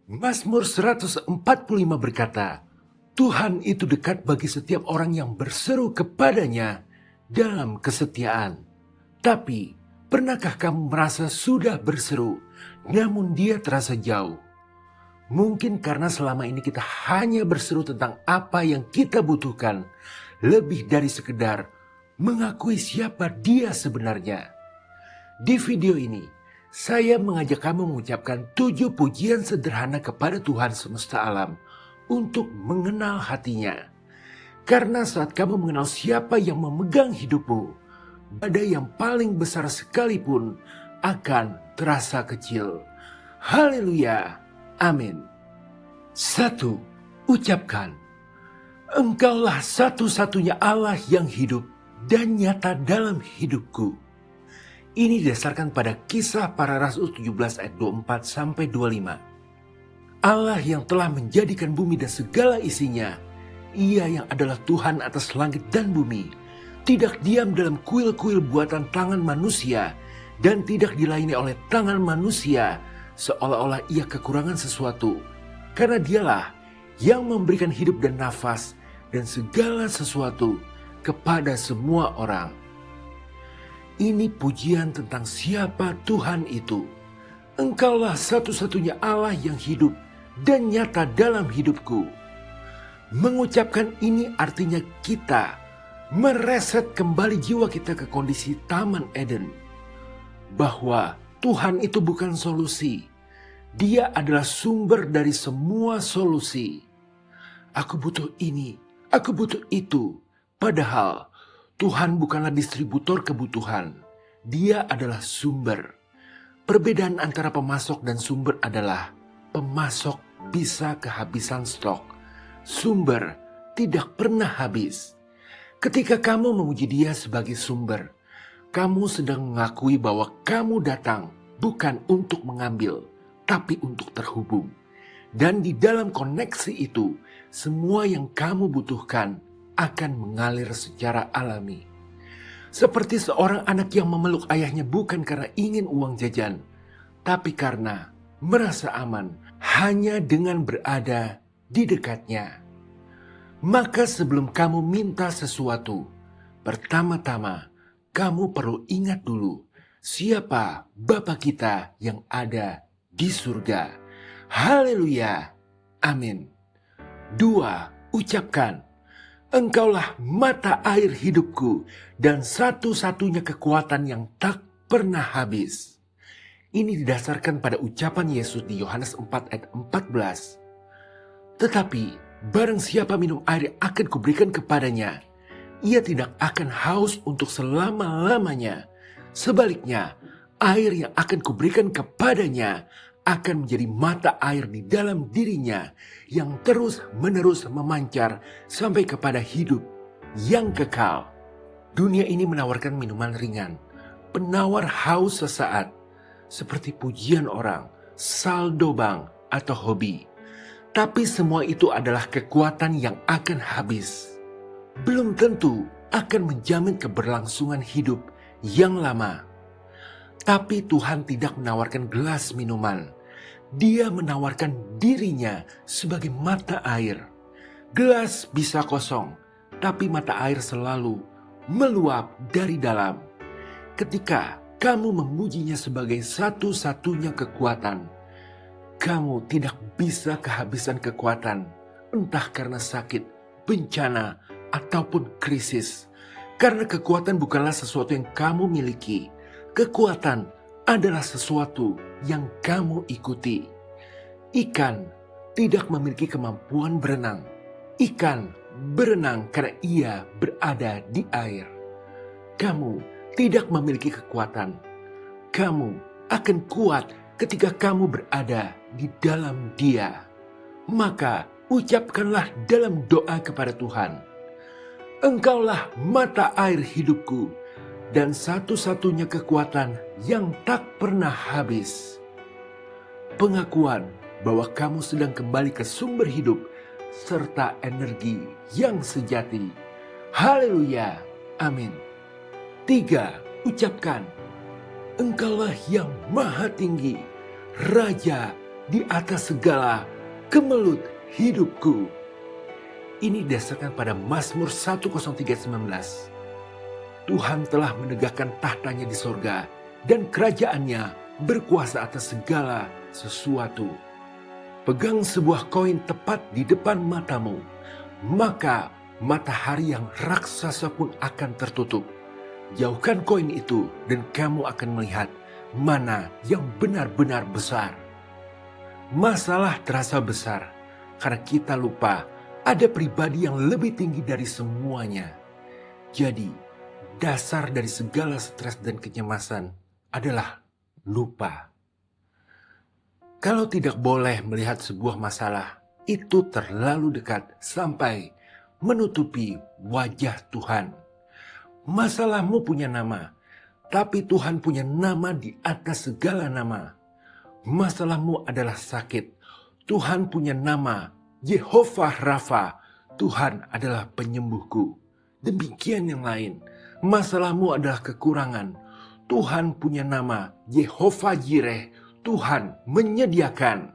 Mazmur 145 berkata, Tuhan itu dekat bagi setiap orang yang berseru kepadanya dalam kesetiaan. Tapi, pernahkah kamu merasa sudah berseru, namun dia terasa jauh? Mungkin karena selama ini kita hanya berseru tentang apa yang kita butuhkan, lebih dari sekedar mengakui siapa dia sebenarnya. Di video ini, saya mengajak kamu mengucapkan 7 pujian sederhana kepada Tuhan semesta alam untuk mengenal hatinya. Karena saat kamu mengenal siapa yang memegang hidupmu, badai yang paling besar sekalipun akan terasa kecil. Haleluya. Amin. 1. Ucapkan, Engkaulah satu-satunya Allah yang hidup dan nyata dalam hidupku. Ini didasarkan pada Kisah Para Rasul 17 ayat 24-25. Allah yang telah menjadikan bumi dan segala isinya, Ia yang adalah Tuhan atas langit dan bumi, tidak diam dalam kuil-kuil buatan tangan manusia dan tidak dilayani oleh tangan manusia seolah-olah Ia kekurangan sesuatu, karena Dialah yang memberikan hidup dan nafas dan segala sesuatu kepada semua orang. Ini pujian tentang siapa Tuhan itu. Engkaulah satu-satunya Allah yang hidup dan nyata dalam hidupku. Mengucapkan ini artinya kita mereset kembali jiwa kita ke kondisi Taman Eden. Bahwa Tuhan itu bukan solusi. Dia adalah sumber dari semua solusi. Aku butuh ini, aku butuh itu. Padahal Tuhan bukanlah distributor kebutuhan. Dia adalah sumber. Perbedaan antara pemasok dan sumber adalah pemasok bisa kehabisan stok. Sumber tidak pernah habis. Ketika kamu memuji Dia sebagai sumber, kamu sedang mengakui bahwa kamu datang bukan untuk mengambil, tapi untuk terhubung. Dan di dalam koneksi itu, semua yang kamu butuhkan akan mengalir secara alami. Seperti seorang anak yang memeluk ayahnya bukan karena ingin uang jajan, tapi karena merasa aman hanya dengan berada di dekatnya. Maka sebelum kamu minta sesuatu, pertama-tama kamu perlu ingat dulu siapa Bapa kita yang ada di surga. Haleluya. Amin. 2. Ucapkan, Engkaulah mata air hidupku dan satu-satunya kekuatan yang tak pernah habis. Ini didasarkan pada ucapan Yesus di Yohanes 4 ayat 14. Tetapi barang siapa minum air yang akan kuberikan kepadanya, ia tidak akan haus untuk selama-lamanya. Sebaliknya, air yang akan kuberikan kepadanya akan menjadi mata air di dalam dirinya yang terus-menerus memancar sampai kepada hidup yang kekal. Dunia ini menawarkan minuman ringan, penawar haus sesaat, seperti pujian orang, saldo bank, atau hobi. Tapi semua itu adalah kekuatan yang akan habis. Belum tentu akan menjamin keberlangsungan hidup yang lama. Tapi Tuhan tidak menawarkan gelas minuman. Dia menawarkan dirinya sebagai mata air. Gelas bisa kosong, tapi mata air selalu meluap dari dalam. Ketika kamu memujinya sebagai satu-satunya kekuatan, kamu tidak bisa kehabisan kekuatan, entah karena sakit, bencana, ataupun krisis. Karena kekuatan bukanlah sesuatu yang kamu miliki. Kekuatan adalah sesuatu yang kamu ikuti. Ikan tidak memiliki kemampuan berenang. Ikan berenang karena ia berada di air. Kamu tidak memiliki kekuatan. Kamu akan kuat ketika kamu berada di dalam Dia. Maka ucapkanlah dalam doa kepada Tuhan, Engkaulah mata air hidupku dan satu-satunya kekuatan yang tak pernah habis. Pengakuan bahwa kamu sedang kembali ke sumber hidup serta energi yang sejati. Haleluya. Amin. 3. Ucapkan, Engkaulah yang maha tinggi, Raja di atas segala kemelut hidupku. Ini didasarkan pada Mazmur 103:19. Tuhan telah menegakkan tahtanya di sorga dan kerajaannya berkuasa atas segala sesuatu. Pegang sebuah koin tepat di depan matamu, maka matahari yang raksasa pun akan tertutup. Jauhkan koin itu dan kamu akan melihat mana yang benar-benar besar. Masalah terasa besar karena kita lupa ada pribadi yang lebih tinggi dari semuanya. Jadi, dasar dari segala stres dan kecemasan adalah lupa. Kalau tidak boleh melihat sebuah masalah, itu terlalu dekat sampai menutupi wajah Tuhan. Masalahmu punya nama, tapi Tuhan punya nama di atas segala nama. Masalahmu adalah sakit, Tuhan punya nama Yehovah Rafa, Tuhan adalah penyembuhku. Demikian yang lain, masalahmu adalah kekurangan, Tuhan punya nama Yehovah Jireh, Tuhan menyediakan.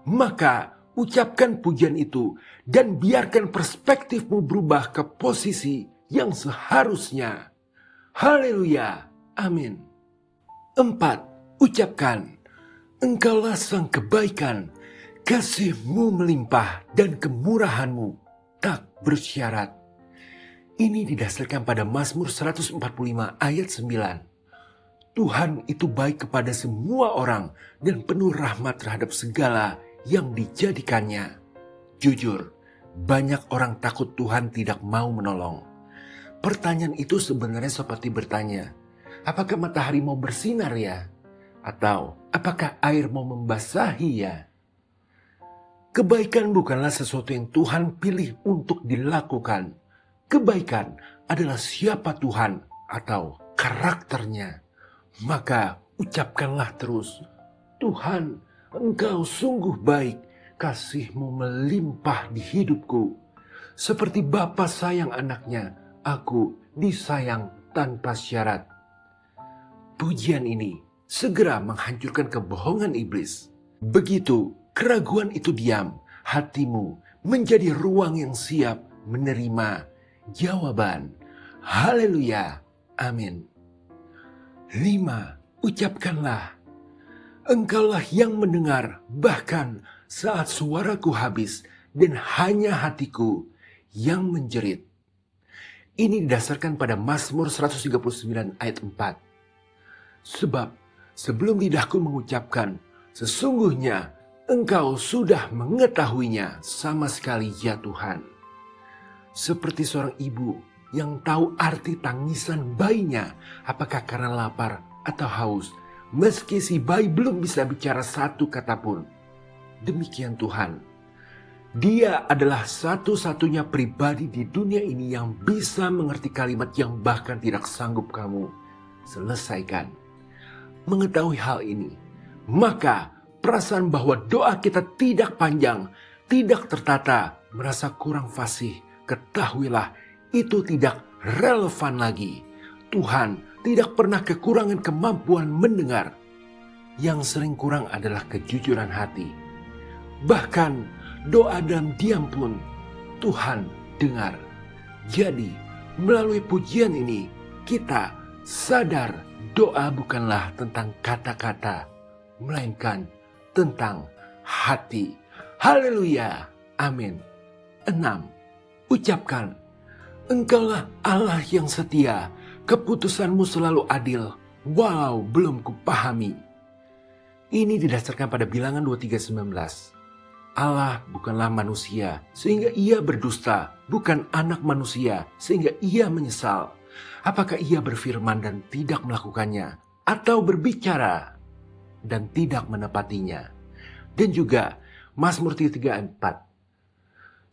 Maka ucapkan pujian itu dan biarkan perspektifmu berubah ke posisi yang seharusnya. Haleluya, amin. 4. Ucapkan, Engkaulah sang kebaikan, kasih-Mu melimpah dan kemurahan-Mu tak bersyarat. Ini didasarkan pada Mazmur 145 ayat 9. Tuhan itu baik kepada semua orang dan penuh rahmat terhadap segala yang dijadikannya. Jujur, banyak orang takut Tuhan tidak mau menolong. Pertanyaan itu sebenarnya seperti bertanya, apakah matahari mau bersinar ya? Atau apakah air mau membasahi ya? Kebaikan bukanlah sesuatu yang Tuhan pilih untuk dilakukan. Kebaikan adalah siapa Tuhan atau karakternya. Maka ucapkanlah terus, Tuhan, Engkau sungguh baik, kasih-Mu melimpah di hidupku. Seperti bapa sayang anaknya, aku disayang tanpa syarat. Pujian ini segera menghancurkan kebohongan iblis. Begitu keraguan itu diam, hatimu menjadi ruang yang siap menerima jawaban. Haleluya, amin. 5. Ucapkanlah, Engkaulah yang mendengar bahkan saat suaraku habis dan hanya hatiku yang menjerit. Ini didasarkan pada Mazmur 139 ayat 4. Sebab sebelum lidahku mengucapkan, sesungguhnya Engkau sudah mengetahuinya sama sekali ya Tuhan. Seperti seorang ibu yang tahu arti tangisan bayinya, apakah karena lapar atau haus, meski si bayi belum bisa bicara satu kata pun. Demikian Tuhan. Dia adalah satu-satunya pribadi di dunia ini yang bisa mengerti kalimat yang bahkan tidak sanggup kamu selesaikan. Mengetahui hal ini, maka perasaan bahwa doa kita tidak panjang, tidak tertata, merasa kurang fasih, ketahuilah itu tidak relevan lagi. Tuhan tidak pernah kekurangan kemampuan mendengar. Yang sering kurang adalah kejujuran hati. Bahkan doa dan diam pun Tuhan dengar. Jadi melalui pujian ini kita sadar doa bukanlah tentang kata-kata, melainkan tentang hati. Haleluya, amin. 6. Ucapkan, Engkaulah Allah yang setia, keputusanmu selalu adil, walau belum kupahami. Ini didasarkan pada Bilangan 23:19. Allah bukanlah manusia sehingga ia berdusta, bukan anak manusia sehingga ia menyesal. Apakah ia berfirman dan tidak melakukannya, atau berbicara dan tidak menepatinya? Dan juga Mazmur 33:4.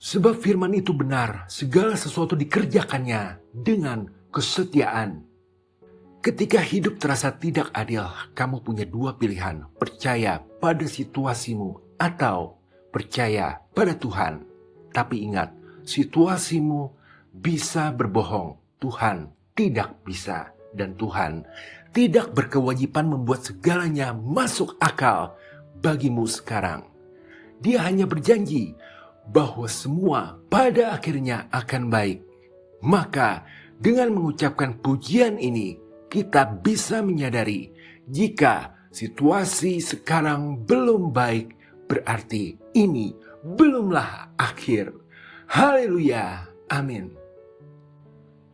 Sebab firman itu benar, segala sesuatu dikerjakannya dengan kesetiaan. Ketika hidup terasa tidak adil, kamu punya dua pilihan, percaya pada situasimu atau percaya pada Tuhan. Tapi ingat, situasimu bisa berbohong, Tuhan tidak bisa. Dan Tuhan tidak berkewajiban membuat segalanya masuk akal bagimu sekarang. Dia hanya berjanji bahwa semua pada akhirnya akan baik. Maka dengan mengucapkan pujian ini, kita bisa menyadari jika situasi sekarang belum baik, berarti ini belumlah akhir. Haleluya, amin.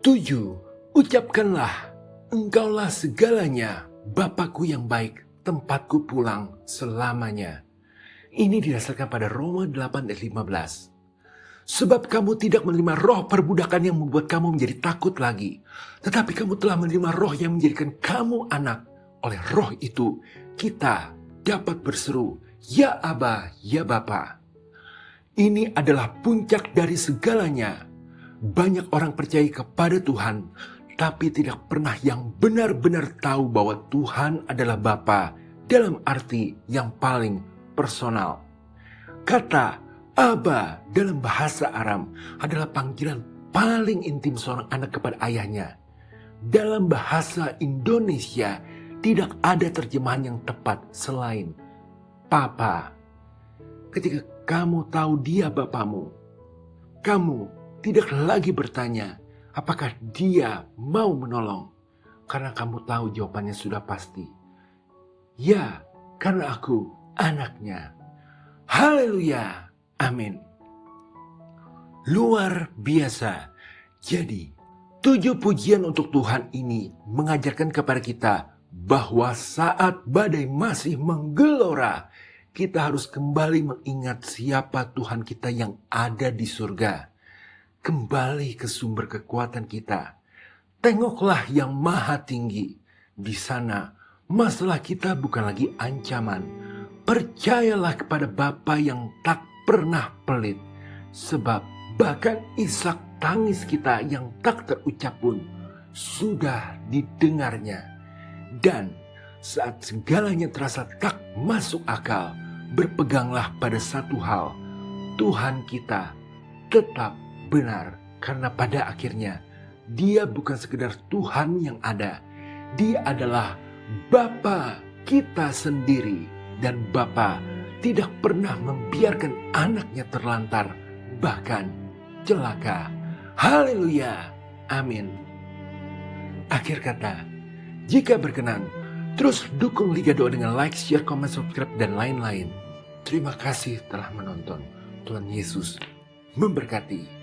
7. Ucapkanlah, Engkaulah segalanya, Bapakku yang baik, tempatku pulang selamanya. Ini didasarkan pada Roma 8 ayat 15. Sebab kamu tidak menerima roh perbudakan yang membuat kamu menjadi takut lagi. Tetapi kamu telah menerima roh yang menjadikan kamu anak. Oleh roh itu, kita dapat berseru, Ya Aba, Ya Bapa. Ini adalah puncak dari segalanya. Banyak orang percaya kepada Tuhan, tapi tidak pernah yang benar-benar tahu bahwa Tuhan adalah Bapa dalam arti yang paling personal. Kata Aba dalam bahasa Aram adalah panggilan paling intim seorang anak kepada ayahnya. Dalam bahasa Indonesia tidak ada terjemahan yang tepat selain Papa. Ketika kamu tahu dia Bapamu, kamu tidak lagi bertanya apakah dia mau menolong. Karena kamu tahu jawabannya sudah pasti. Ya, karena aku anaknya. Haleluya. Amin. Luar biasa. Jadi, 7 pujian untuk Tuhan ini mengajarkan kepada kita bahwa saat badai masih menggelora, kita harus kembali mengingat siapa Tuhan kita yang ada di surga. Kembali ke sumber kekuatan kita. Tengoklah yang maha tinggi. Di sana, masalah kita bukan lagi ancaman. Percayalah kepada Bapa yang tak pernah pelit, sebab bahkan isak tangis kita yang tak terucap pun sudah didengarnya. Dan saat segalanya terasa tak masuk akal, berpeganglah pada satu hal, Tuhan kita tetap benar, karena pada akhirnya Dia bukan sekedar Tuhan yang ada, Dia adalah Bapa kita sendiri, dan Bapa tidak pernah membiarkan anaknya terlantar, bahkan celaka. Haleluya. Amin. Akhir kata, jika berkenan, terus dukung Liga Doa dengan like, share, komen, subscribe, dan lain-lain. Terima kasih telah menonton. Tuhan Yesus memberkati.